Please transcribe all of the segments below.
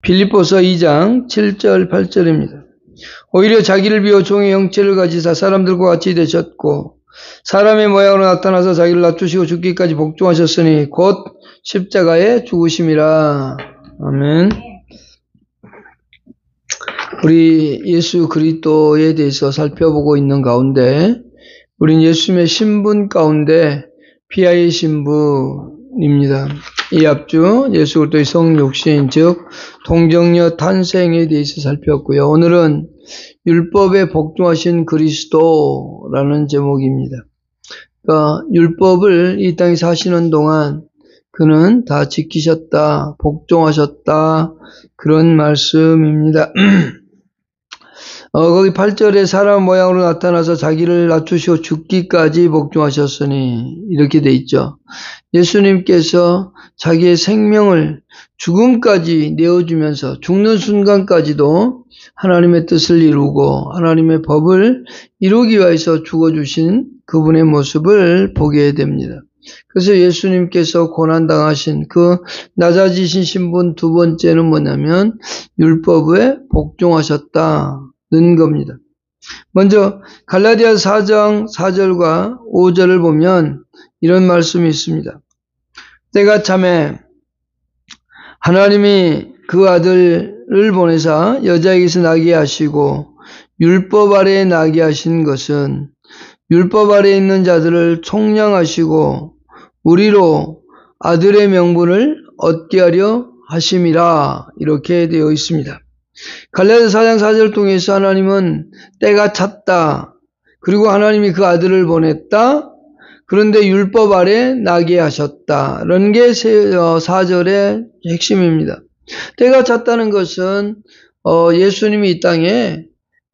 빌립보서 2장 7절 8절입니다. 오히려 자기를 비워 종의 형체를 가지사 사람들과 같이 되셨고 사람의 모양으로 나타나서 자기를 낮추시고 죽기까지 복종하셨으니 곧 십자가에 죽으심이라. 아멘. 우리 예수 그리스도에 대해서 살펴보고 있는 가운데 우린 예수님의 신분 가운데 피아의 신분입니다. 이 앞주 예수 그리스도의 성육신 즉 동정녀 탄생에 대해서 살폈고요. 오늘은 율법에 복종하신 그리스도라는 제목입니다. 그러니까 율법을 이 땅에 사시는 동안 그는 다 지키셨다, 복종하셨다 그런 말씀입니다. 거기 8절에 사람 모양으로 나타나서 자기를 낮추시고 죽기까지 복종하셨으니 이렇게 돼 있죠. 예수님께서 자기의 생명을 죽음까지 내어주면서 죽는 순간까지도 하나님의 뜻을 이루고 하나님의 법을 이루기 위해서 죽어주신 그분의 모습을 보게 됩니다. 그래서 예수님께서 고난당하신 그 낮아지신 신분 두 번째는 뭐냐면 율법에 복종하셨다는 겁니다. 먼저 갈라디아 4장 4절과 5절을 보면 이런 말씀이 있습니다. 때가 참에 하나님이 그 아들을 보내사 여자에게서 나게 하시고 율법 아래에 나게 하신 것은 율법 아래에 있는 자들을 총량하시고 우리로 아들의 명분을 얻게 하려 하심이라 이렇게 되어 있습니다. 갈라디아 4장 4절을 통해서 하나님은 때가 찼다. 그리고 하나님이 그 아들을 보냈다. 그런데 율법 아래 나게 하셨다라는 게 4절의 핵심입니다. 때가 찼다는 것은 예수님이 이 땅에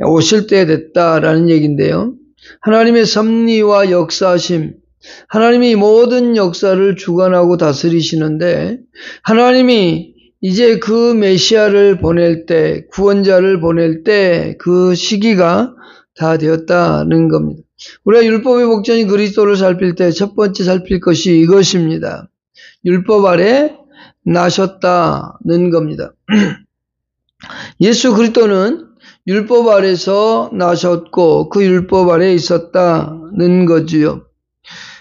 오실 때 됐다라는 얘기인데요. 하나님의 섭리와 역사심, 하나님이 모든 역사를 주관하고 다스리시는데 하나님이 이제 그 메시아를 보낼 때, 구원자를 보낼 때 그 시기가 다 되었다는 겁니다. 우리가 율법의 복전인 그리스도를 살필 때 첫 번째 살필 것이 이것입니다. 율법 아래 나셨다는 겁니다. 예수 그리스도는 율법 아래서 나셨고 그 율법 아래에 있었다는 거지요.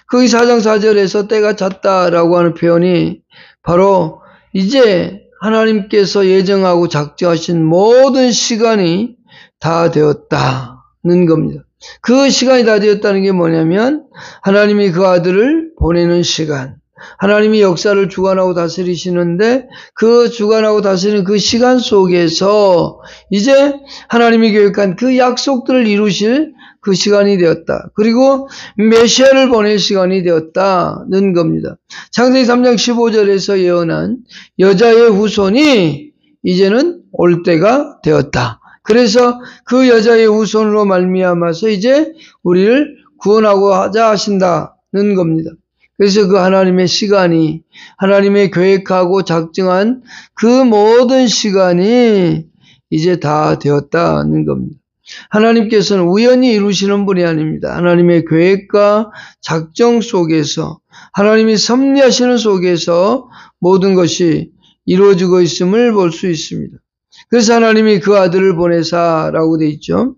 거기 4장 4절에서 때가 찼다라고 하는 표현이 바로 이제 하나님께서 예정하고 작정하신 모든 시간이 다 되었다는 겁니다. 그 시간이 다 되었다는 게 뭐냐면 하나님이 그 아들을 보내는 시간, 하나님이 역사를 주관하고 다스리시는데 그 주관하고 다스리는 그 시간 속에서 이제 하나님이 계획한 그 약속들을 이루실 그 시간이 되었다. 그리고 메시아를 보낼 시간이 되었다는 겁니다. 창세기 3장 15절에서 예언한 여자의 후손이 이제는 올 때가 되었다. 그래서 그 여자의 후손으로 말미암아서 이제 우리를 구원하고 하자 하신다는 겁니다. 그래서 그 하나님의 시간이 하나님의 계획하고 작정한 그 모든 시간이 이제 다 되었다는 겁니다. 하나님께서는 우연히 이루시는 분이 아닙니다. 하나님의 계획과 작정 속에서 하나님이 섭리하시는 속에서 모든 것이 이루어지고 있음을 볼 수 있습니다. 그래서 하나님이 그 아들을 보내사라고 돼 있죠.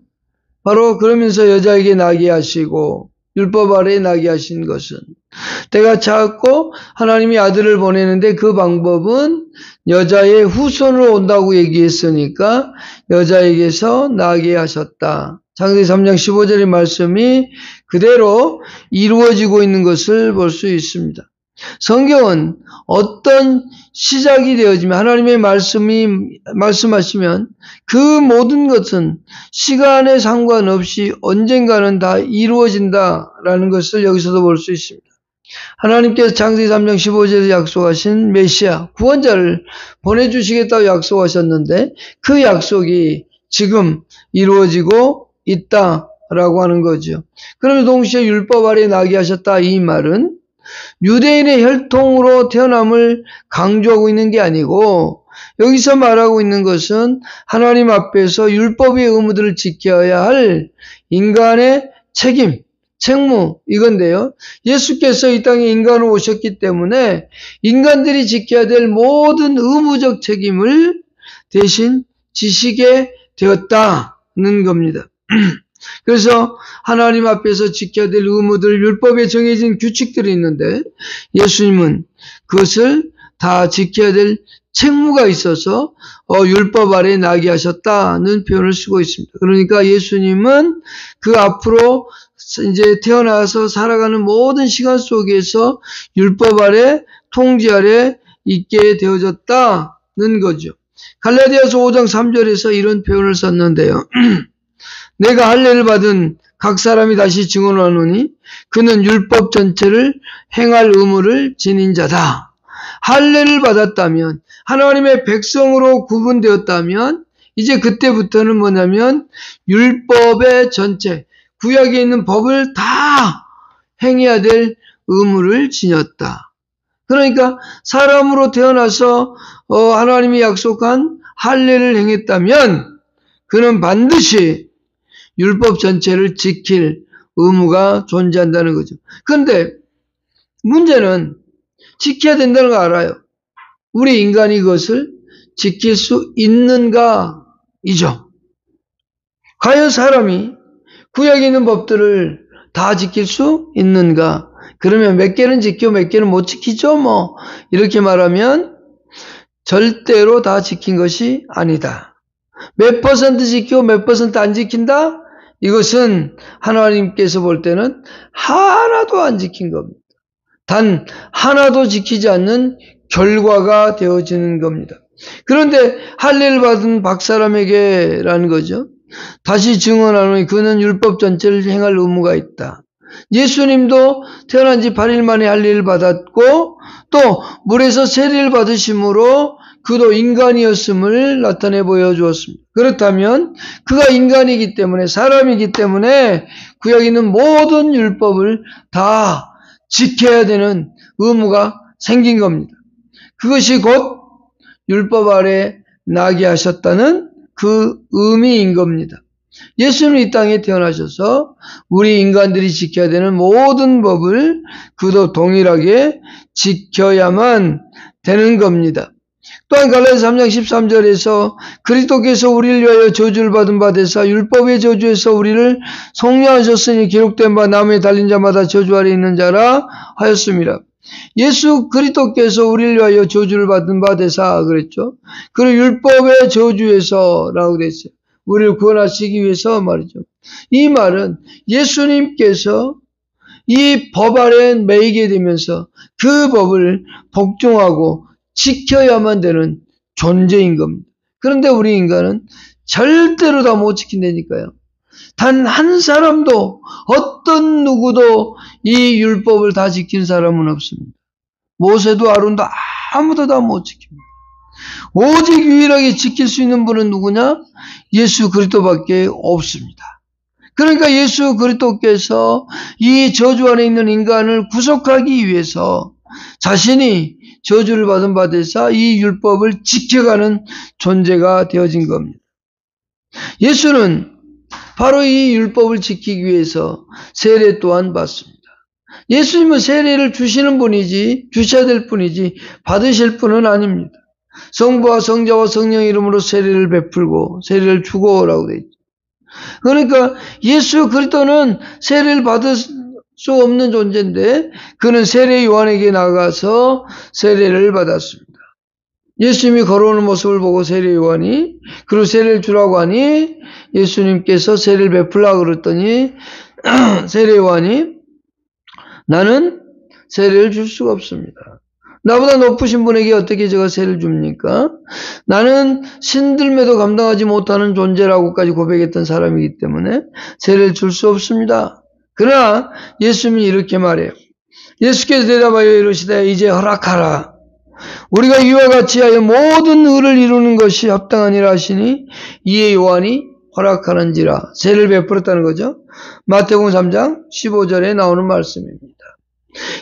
바로 그러면서 여자에게 나게 하시고 율법 아래에 나게 하신 것은 때가 찼고 하나님이 아들을 보내는데 그 방법은 여자의 후손으로 온다고 얘기했으니까 여자에게서 나게 하셨다. 창세기 3장 15절의 말씀이 그대로 이루어지고 있는 것을 볼 수 있습니다. 성경은 어떤 시작이 되어지면 하나님의 말씀하시면 그 모든 것은 시간에 상관없이 언젠가는 다 이루어진다라는 것을 여기서도 볼 수 있습니다. 하나님께서 창세기 3장 15절에서 약속하신 메시아, 구원자를 보내주시겠다고 약속하셨는데 그 약속이 지금 이루어지고 있다라고 하는 거죠. 그러면 동시에 율법 아래 나게 하셨다 이 말은 유대인의 혈통으로 태어남을 강조하고 있는 게 아니고 여기서 말하고 있는 것은 하나님 앞에서 율법의 의무들을 지켜야 할 인간의 책임, 책무 이건데요. 예수께서 이 땅에 인간으로 오셨기 때문에 인간들이 지켜야 될 모든 의무적 책임을 대신 지시게 되었다는 겁니다. 그래서 하나님 앞에서 지켜야 될 의무들, 율법에 정해진 규칙들이 있는데 예수님은 그것을 다 지켜야 될 책무가 있어서 율법 아래 나게 하셨다는 표현을 쓰고 있습니다. 그러니까 예수님은 그 앞으로 이제 태어나서 살아가는 모든 시간 속에서 율법 아래 통제 아래 있게 되어졌다는 거죠. 갈라디아서 5장 3절에서 이런 표현을 썼는데요. 내가 할례를 받은 각 사람이 다시 증언하노니 그는 율법 전체를 행할 의무를 지닌 자다. 할례를 받았다면, 하나님의 백성으로 구분되었다면 이제 그때부터는 뭐냐면 율법의 전체, 구약에 있는 법을 다 행해야 될 의무를 지녔다. 그러니까 사람으로 태어나서 하나님이 약속한 할례를 행했다면 그는 반드시 율법 전체를 지킬 의무가 존재한다는 거죠. 그런데 문제는 지켜야 된다는 거 알아요. 우리 인간이 그것을 지킬 수 있는가 이죠. 과연 사람이 구약에 있는 법들을 다 지킬 수 있는가? 그러면 몇 개는 지키고 몇 개는 못 지키죠? 이렇게 말하면 절대로 다 지킨 것이 아니다. 몇 퍼센트 지키고 몇 퍼센트 안 지킨다? 이것은 하나님께서 볼 때는 하나도 안 지킨 겁니다. 단 하나도 지키지 않는 결과가 되어지는 겁니다. 그런데 할례를 받은 박사람에게라는 거죠. 다시 증언하노니 그는 율법 전체를 행할 의무가 있다. 예수님도 태어난 지 8일 만에 할례를 받았고 또 물에서 세례를 받으심으로 그도 인간이었음을 나타내 보여주었습니다. 그렇다면 그가 인간이기 때문에, 사람이기 때문에 구약에 있는 모든 율법을 다 지켜야 되는 의무가 생긴 겁니다. 그것이 곧 율법 아래 나게 하셨다는 그 의미인 겁니다. 예수님은 이 땅에 태어나셔서 우리 인간들이 지켜야 되는 모든 법을 그도 동일하게 지켜야만 되는 겁니다. 또한 갈라디아서 3장 13절에서 그리스도께서 우리를 위하여 저주를 받은 바 되사 율법의 저주에서 우리를 속량하셨으니 기록된 바 나무에 달린 자마다 저주 아래 있는 자라 하였습니다. 예수 그리스도께서 우리를 위하여 저주를 받은 바 되사 그랬죠. 그리고 율법의 저주에서라고 됐어요. 우리를 구원하시기 위해서 말이죠. 이 말은 예수님께서 이 법 아래 매이게 되면서 그 법을 복종하고 지켜야만 되는 존재인 겁니다. 그런데 우리 인간은 절대로 다 못 지킨다니까요. 단 한 사람도, 어떤 누구도 이 율법을 다 지킨 사람은 없습니다. 모세도 아론도 아무도 다 못 지킵니다. 오직 유일하게 지킬 수 있는 분은 누구냐? 예수 그리스도밖에 없습니다. 그러니까 예수 그리스도께서 이 저주 안에 있는 인간을 구속하기 위해서 자신이 저주를 받은 바 되사 이 율법을 지켜가는 존재가 되어진 겁니다. 예수는 바로 이 율법을 지키기 위해서 세례 또한 받습니다. 예수님은 세례를 주시는 분이지, 주셔야 될 분이지 받으실 분은 아닙니다. 성부와 성자와 성령 이름으로 세례를 베풀고 세례를 주고라고 되어 있죠. 그러니까 예수 그리스도는 세례를 받을 수 없는 존재인데 그는 세례 요한에게 나가서 세례를 받았습니다. 예수님이 걸어오는 모습을 보고 세례 요한이 그리고 세례를 주라고 하니 예수님께서 세례를 베풀라고 그랬더니 세례 요한이 나는 세례를 줄 수가 없습니다. 나보다 높으신 분에게 어떻게 제가 세례를 줍니까? 나는 신들매도 감당하지 못하는 존재라고까지 고백했던 사람이기 때문에 세례를 줄 수 없습니다. 그러나 예수님이 이렇게 말해요. 예수께서 대답하여 이르시되 이제 허락하라. 우리가 이와 같이 하여 모든 의를 이루는 것이 합당하니라 하시니 이에 요한이 허락하는지라. 세례를 베풀었다는 거죠. 마태복음 3장 15절에 나오는 말씀입니다.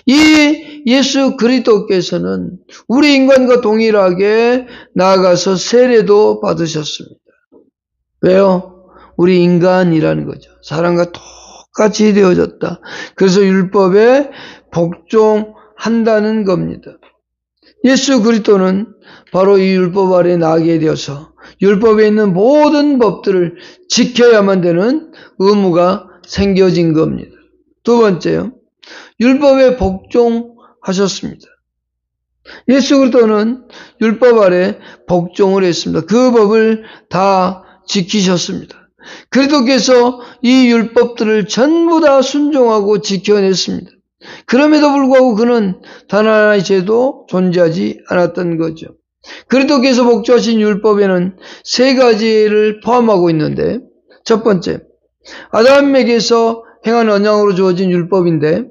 이 예수 그리스도께서는 우리 인간과 동일하게 나아가서 세례도 받으셨습니다. 왜요? 우리 인간이라는 거죠. 사람과 똑같이 되어졌다. 그래서 율법에 복종한다는 겁니다. 예수 그리스도는 바로 이 율법 아래 나가게 되어서 율법에 있는 모든 법들을 지켜야만 되는 의무가 생겨진 겁니다. 두 번째요. 율법에 복종하셨습니다. 예수 그리스도는 율법 아래 복종을 했습니다. 그 법을 다 지키셨습니다. 그리스도께서 이 율법들을 전부 다 순종하고 지켜냈습니다. 그럼에도 불구하고 그는 단 하나의 죄도 존재하지 않았던 거죠. 그리스도께서 복종하신 율법에는 세 가지를 포함하고 있는데, 첫 번째, 아담에게서 행한 언약으로 주어진 율법인데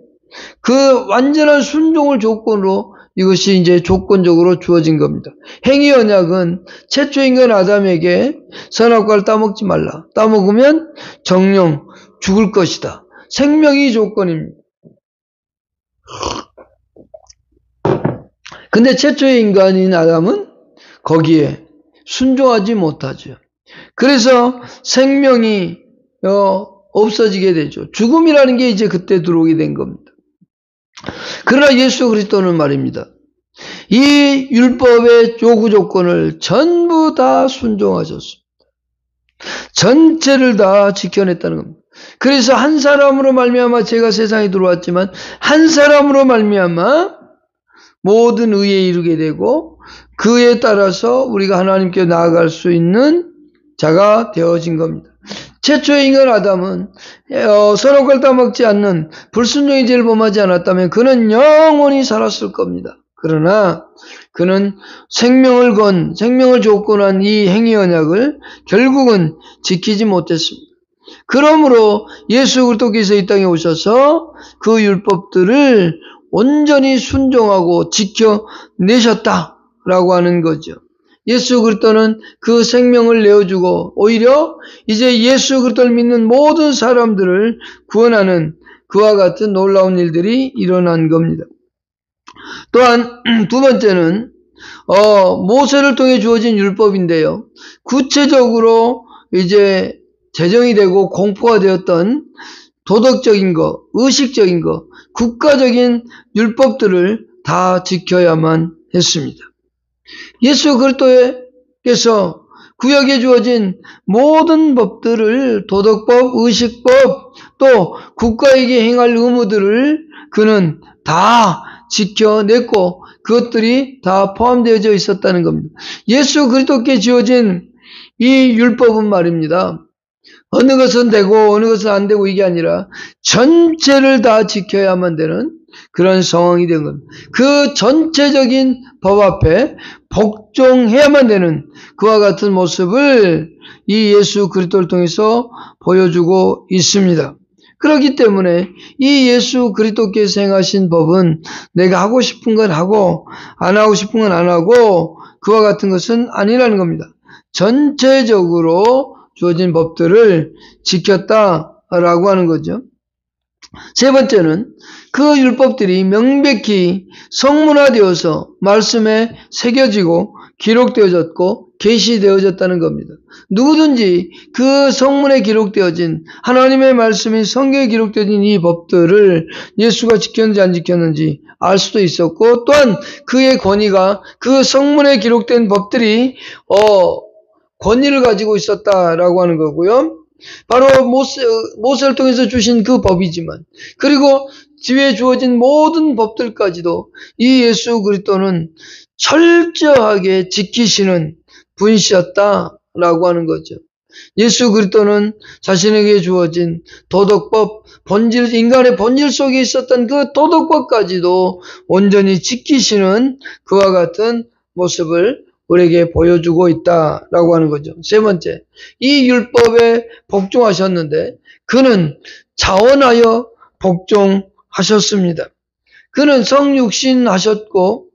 그 완전한 순종을 조건으로 이것이 이제 조건적으로 주어진 겁니다. 행위 언약은 최초 인간 아담에게 선악과를 따먹지 말라. 따먹으면 정령 죽을 것이다. 생명이 조건입니다. 근데 최초의 인간인 아담은 거기에 순종하지 못하죠. 그래서 생명이 없어지게 되죠. 죽음이라는 게 이제 그때 들어오게 된 겁니다. 그러나 예수 그리스도는 말입니다. 이 율법의 요구 조건을 전부 다 순종하셨습니다. 전체를 다 지켜냈다는 겁니다. 그래서 한 사람으로 말미암아 제가 세상에 들어왔지만 한 사람으로 말미암아 모든 의에 이르게 되고 그에 따라서 우리가 하나님께 나아갈 수 있는 자가 되어진 겁니다. 최초의 인간 아담은 선악과를 따먹지 않는 불순종의 죄를 범하지 않았다면 그는 영원히 살았을 겁니다. 그러나 그는 생명을 조건한 이 행위 언약을 결국은 지키지 못했습니다. 그러므로 예수 그리스도께서 이 땅에 오셔서 그 율법들을 온전히 순종하고 지켜내셨다라고 하는 거죠. 예수 그리스도는 그 생명을 내어주고 오히려 이제 예수 그리스도를 믿는 모든 사람들을 구원하는 그와 같은 놀라운 일들이 일어난 겁니다. 또한 두 번째는 모세를 통해 주어진 율법인데요. 구체적으로 이제 제정이 되고 공포가 되었던 도덕적인 것, 의식적인 것, 국가적인 율법들을 다 지켜야만 했습니다. 예수 그리스도께서 구약에 주어진 모든 법들을 도덕법, 의식법, 또 국가에게 행할 의무들을 그는 다 지켜냈고 그것들이 다 포함되어져 있었다는 겁니다. 예수 그리스도께 지어진 이 율법은 말입니다. 어느 것은 되고 어느 것은 안 되고 이게 아니라 전체를 다 지켜야만 되는 그런 상황이 된 겁니다. 그 전체적인 법 앞에 복종해야만 되는 그와 같은 모습을 이 예수 그리스도를 통해서 보여주고 있습니다. 그렇기 때문에 이 예수 그리스도께서 행하신 법은 내가 하고 싶은 건 하고 안 하고 싶은 건 안 하고 그와 같은 것은 아니라는 겁니다. 전체적으로 주어진 법들을 지켰다라고 하는 거죠. 세 번째는 그 율법들이 명백히 성문화되어서 말씀에 새겨지고 기록되어졌고 계시되어졌다는 겁니다. 누구든지 그 성문에 기록되어진 하나님의 말씀이 성경에 기록되어진 이 법들을 예수가 지켰는지 안 지켰는지 알 수도 있었고 또한 그의 권위가 그 성문에 기록된 법들이 권위를 가지고 있었다라고 하는 거고요. 바로 모세를 통해서 주신 그 법이지만 그리고 뒤에 주어진 모든 법들까지도 이 예수 그리스도는 철저하게 지키시는 분이셨다라고 하는 거죠. 예수 그리스도는 자신에게 주어진 도덕법, 인간의 본질 속에 있었던 그 도덕법까지도 온전히 지키시는 그와 같은 모습을 우리에게 보여주고 있다라고 하는 거죠. 세 번째, 이 율법에 복종하셨는데 그는 자원하여 복종하셨습니다. 그는 성육신 하셨고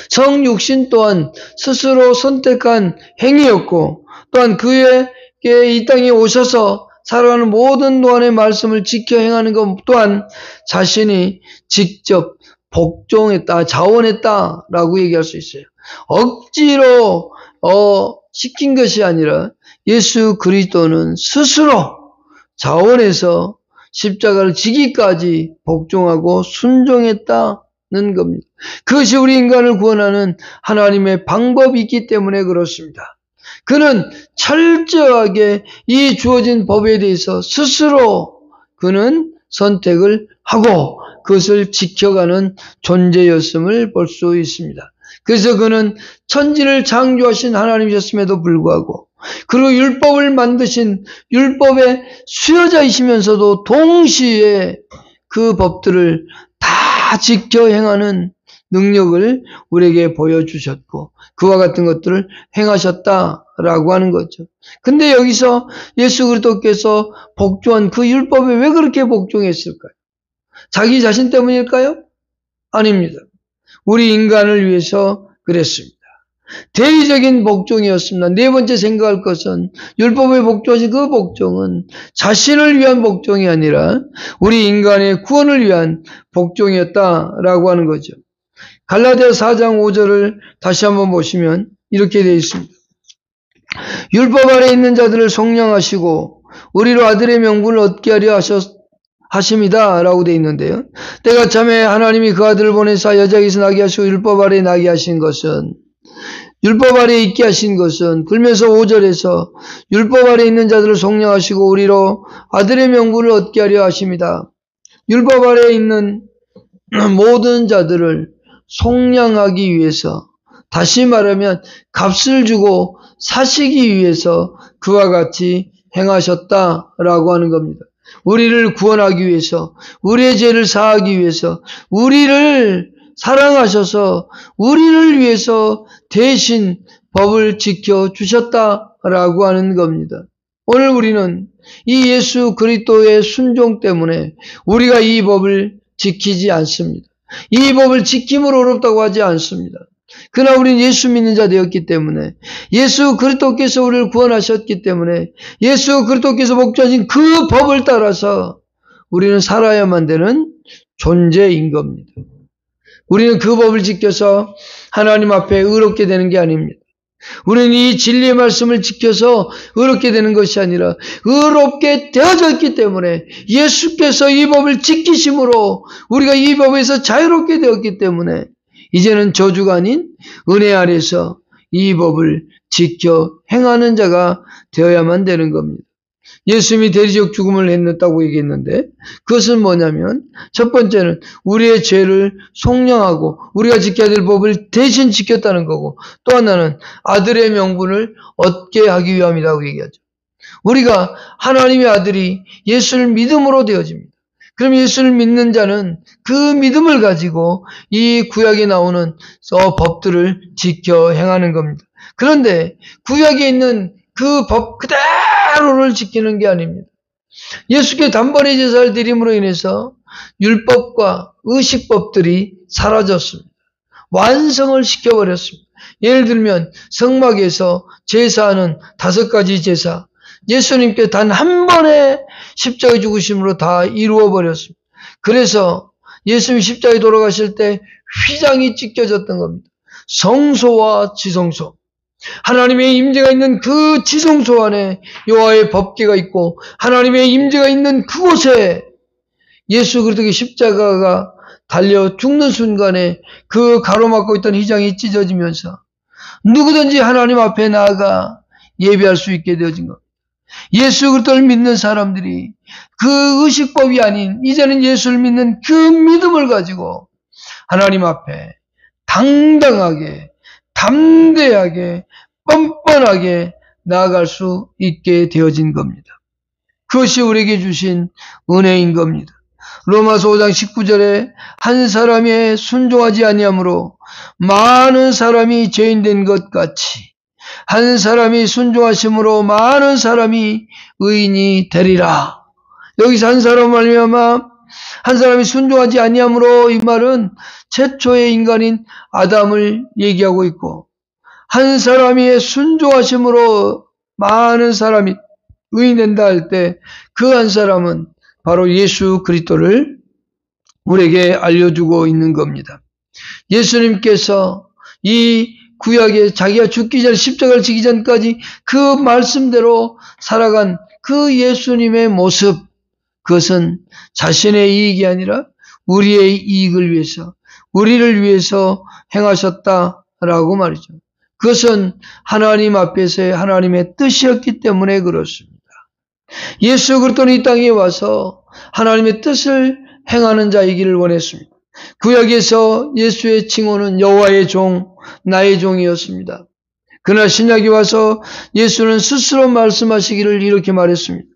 성육신 또한 스스로 선택한 행위였고 또한 그에게 이 땅에 오셔서 살아가는 모든 동안의 말씀을 지켜 행하는 것 또한 자신이 직접 복종했다, 자원했다라고 얘기할 수 있어요. 억지로 시킨 것이 아니라 예수 그리스도는 스스로 자원해서 십자가를 지기까지 복종하고 순종했다 겁니다. 그것이 우리 인간을 구원하는 하나님의 방법이 있기 때문에 그렇습니다. 그는 철저하게 이 주어진 법에 대해서 스스로 그는 선택을 하고 그것을 지켜가는 존재였음을 볼 수 있습니다. 그래서 그는 천지를 창조하신 하나님이셨음에도 불구하고 그리고 율법을 만드신 율법의 수여자이시면서도 동시에 그 법들을 다 지켜 행하는 능력을 우리에게 보여주셨고 그와 같은 것들을 행하셨다라고 하는 거죠. 근데 여기서 예수 그리스도께서 복종한 그 율법에 왜 그렇게 복종했을까요? 자기 자신 때문일까요? 아닙니다. 우리 인간을 위해서 그랬습니다. 대의적인 복종이었습니다. 네 번째 생각할 것은 율법에 복종하신 그 복종은 자신을 위한 복종이 아니라 우리 인간의 구원을 위한 복종이었다라고 하는 거죠. 갈라디아 4장 5절을 다시 한번 보시면 이렇게 되어 있습니다. 율법 아래 있는 자들을 속량하시고 우리로 아들의 명분을 얻게 하려 하십니다 라고 되어 있는데요. 때가 참에 하나님이 그 아들을 보내사 여자에게서 나게 하시고 율법 아래 나게 하신 것은 율법 아래 있게 하신 것은 그러면서 5절에서 율법 아래 있는 자들을 속량하시고 우리로 아들의 명분을 얻게 하려 하십니다. 율법 아래 있는 모든 자들을 속량하기 위해서 다시 말하면 값을 주고 사시기 위해서 그와 같이 행하셨다라고 하는 겁니다. 우리를 구원하기 위해서 우리의 죄를 사하기 위해서 우리를 사랑하셔서 우리를 위해서 대신 법을 지켜주셨다라고 하는 겁니다. 오늘 우리는 이 예수 그리스도의 순종 때문에 우리가 이 법을 지키지 않습니다. 이 법을 지킴으로 어렵다고 하지 않습니다. 그러나 우리는 예수 믿는 자 되었기 때문에 예수 그리스도께서 우리를 구원하셨기 때문에 예수 그리스도께서 복종하신 그 법을 따라서 우리는 살아야만 되는 존재인 겁니다. 우리는 그 법을 지켜서 하나님 앞에 의롭게 되는 게 아닙니다. 우리는 이 진리의 말씀을 지켜서 의롭게 되는 것이 아니라 의롭게 되어져 있기 때문에 예수께서 이 법을 지키심으로 우리가 이 법에서 자유롭게 되었기 때문에 이제는 저주가 아닌 은혜 아래서 이 법을 지켜 행하는 자가 되어야만 되는 겁니다. 예수님이 대리적 죽음을 했다고 얘기했는데 그것은 뭐냐면 첫 번째는 우리의 죄를 속량하고 우리가 지켜야 될 법을 대신 지켰다는 거고 또 하나는 아들의 명분을 얻게 하기 위함이라고 얘기하죠. 우리가 하나님의 아들이 예수를 믿음으로 되어집니다. 그럼 예수를 믿는 자는 그 믿음을 가지고 이 구약에 나오는 법들을 지켜 행하는 겁니다. 그런데 구약에 있는 그 법 그대로를 지키는 게 아닙니다. 예수께 단번에 제사를 드림으로 인해서 율법과 의식법들이 사라졌습니다. 완성을 시켜버렸습니다. 예를 들면 성막에서 제사하는 5가지 제사 예수님께 단 한 번의 십자가 죽으심으로 다 이루어버렸습니다. 그래서 예수님이 십자가에 돌아가실 때 휘장이 찢겨졌던 겁니다. 성소와 지성소 하나님의 임재가 있는 그 지성소 안에 여호와의 법궤가 있고 하나님의 임재가 있는 그곳에 예수 그리스도의 십자가가 달려 죽는 순간에 그 가로막고 있던 휘장이 찢어지면서 누구든지 하나님 앞에 나아가 예배할 수 있게 되어진 겁니다. 예수 그리스도를 믿는 사람들이 그 의식법이 아닌 이제는 예수를 믿는 그 믿음을 가지고 하나님 앞에 당당하게 담대하게 뻔뻔하게 나아갈 수 있게 되어진 겁니다. 그것이 우리에게 주신 은혜인 겁니다. 로마서 5장 19절에 한 사람이 순종하지 아니하므로 많은 사람이 죄인된 것 같이 한 사람이 순종하심으로 많은 사람이 의인이 되리라. 여기서 한 사람 말미암아 한 사람이 순종하지 아니하므로 이 말은 최초의 인간인 아담을 얘기하고 있고 한 사람이 순종하심으로 많은 사람이 의인된다 할 때 그 한 사람은 바로 예수 그리스도를 우리에게 알려주고 있는 겁니다. 예수님께서 이 구약에 자기가 죽기 전 십자가를 지기 전까지 그 말씀대로 살아간 그 예수님의 모습 그것은 자신의 이익이 아니라 우리의 이익을 위해서 우리를 위해서 행하셨다라고 말이죠. 그것은 하나님 앞에서의 하나님의 뜻이었기 때문에 그렇습니다. 예수 그리스도는 이 땅에 와서 하나님의 뜻을 행하는 자이기를 원했습니다. 구약에서 예수의 칭호는 여호와의 종, 나의 종이었습니다. 그러나 신약에 와서 예수는 스스로 말씀하시기를 이렇게 말했습니다.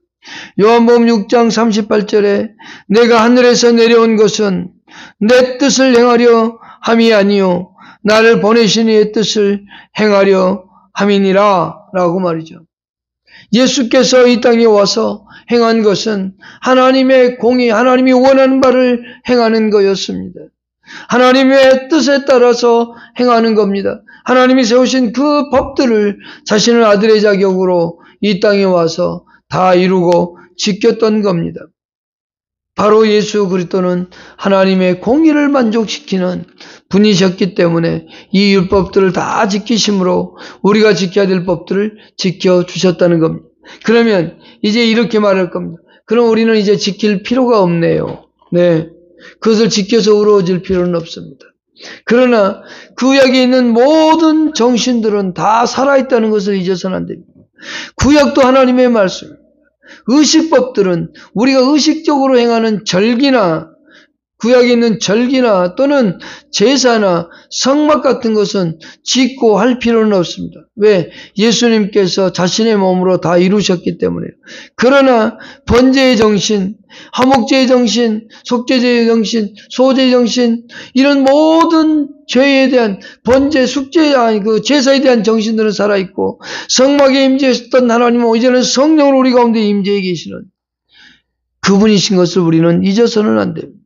요한복음 6장 38절에 내가 하늘에서 내려온 것은 내 뜻을 행하려 함이 아니요 나를 보내신 이의 뜻을 행하려 함이니라 라고 말이죠. 예수께서 이 땅에 와서 행한 것은 하나님의 공의, 하나님이 원하는 바를 행하는 거였습니다. 하나님의 뜻에 따라서 행하는 겁니다. 하나님이 세우신 그 법들을 자신의 아들의 자격으로 이 땅에 와서 다 이루고 지켰던 겁니다. 바로 예수 그리스도는 하나님의 공의를 만족시키는 분이셨기 때문에 이 율법들을 다 지키심으로 우리가 지켜야 될 법들을 지켜주셨다는 겁니다. 그러면 이제 이렇게 말할 겁니다. 그럼 우리는 이제 지킬 필요가 없네요. 네, 그것을 지켜서 의로워질 필요는 없습니다. 그러나 구약에 있는 모든 정신들은 다 살아있다는 것을 잊어서는 안 됩니다. 구약도 하나님의 말씀, 의식법들은 우리가 의식적으로 행하는 절기나 구약에 있는 절기나 또는 제사나 성막 같은 것은 짓고 할 필요는 없습니다. 왜? 예수님께서 자신의 몸으로 다 이루셨기 때문에요. 그러나 번제의 정신, 화목제의 정신, 속죄제의 정신, 소제의 정신 이런 모든 죄에 대한 번제, 숙제, 그 제사에 대한 정신들은 살아있고 성막에 임재했던 하나님은 이제는 성령으로 우리 가운데 임재해 계시는 그분이신 것을 우리는 잊어서는 안 됩니다.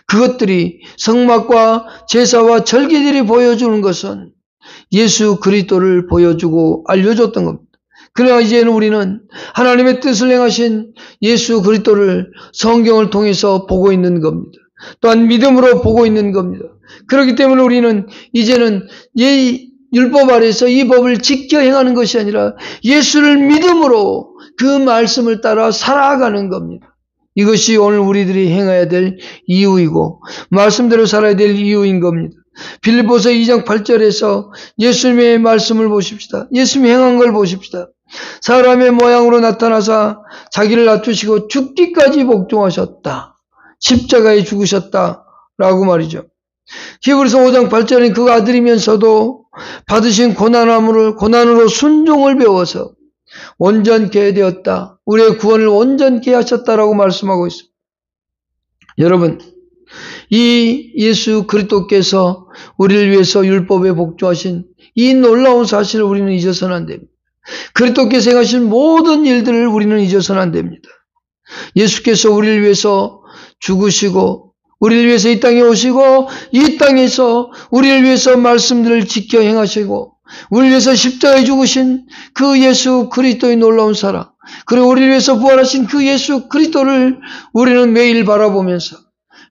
그것들이 성막과 제사와 절기들이 보여주는 것은 예수 그리스도를 보여주고 알려줬던 겁니다. 그러나 이제는 우리는 하나님의 뜻을 행하신 예수 그리스도를 성경을 통해서 보고 있는 겁니다. 또한 믿음으로 보고 있는 겁니다. 그렇기 때문에 우리는 이제는 율법 아래서 이 법을 지켜 행하는 것이 아니라 예수를 믿음으로 그 말씀을 따라 살아가는 겁니다. 이것이 오늘 우리들이 행해야 될 이유이고 말씀대로 살아야 될 이유인 겁니다. 빌립보서 2장 8절에서 예수님의 말씀을 보십시다. 예수님이 행한 걸 보십시다. 사람의 모양으로 나타나사 자기를 낮추시고 죽기까지 복종하셨다. 십자가에 죽으셨다라고 말이죠. 히브리서 5장 8절에 그 아들이면서도 받으신 고난으로 순종을 배워서 온전케 되었다. 우리의 구원을 온전케 하셨다라고 말씀하고 있습니다. 여러분, 이 예수 그리스도께서 우리를 위해서 율법에 복종하신 이 놀라운 사실을 우리는 잊어서는 안 됩니다. 그리스도께서 행하신 모든 일들을 우리는 잊어서는 안 됩니다. 예수께서 우리를 위해서 죽으시고 우리를 위해서 이 땅에 오시고 이 땅에서 우리를 위해서 말씀들을 지켜 행하시고 우리를 위해서 십자가에 죽으신 그 예수 그리스도의 놀라운 사랑, 그리고 우리를 위해서 부활하신 그 예수 그리스도를 우리는 매일 바라보면서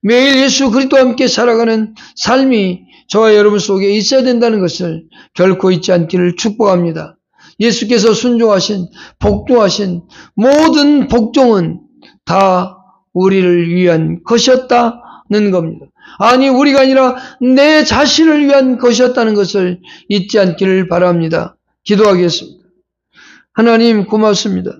매일 예수 그리스도와 함께 살아가는 삶이 저와 여러분 속에 있어야 된다는 것을 결코 잊지 않기를 축복합니다. 예수께서 순종하신, 복종하신 모든 복종은 다 우리를 위한 것이었다는 겁니다. 아니, 우리가 아니라 내 자신을 위한 것이었다는 것을 잊지 않기를 바랍니다. 기도하겠습니다. 하나님 고맙습니다.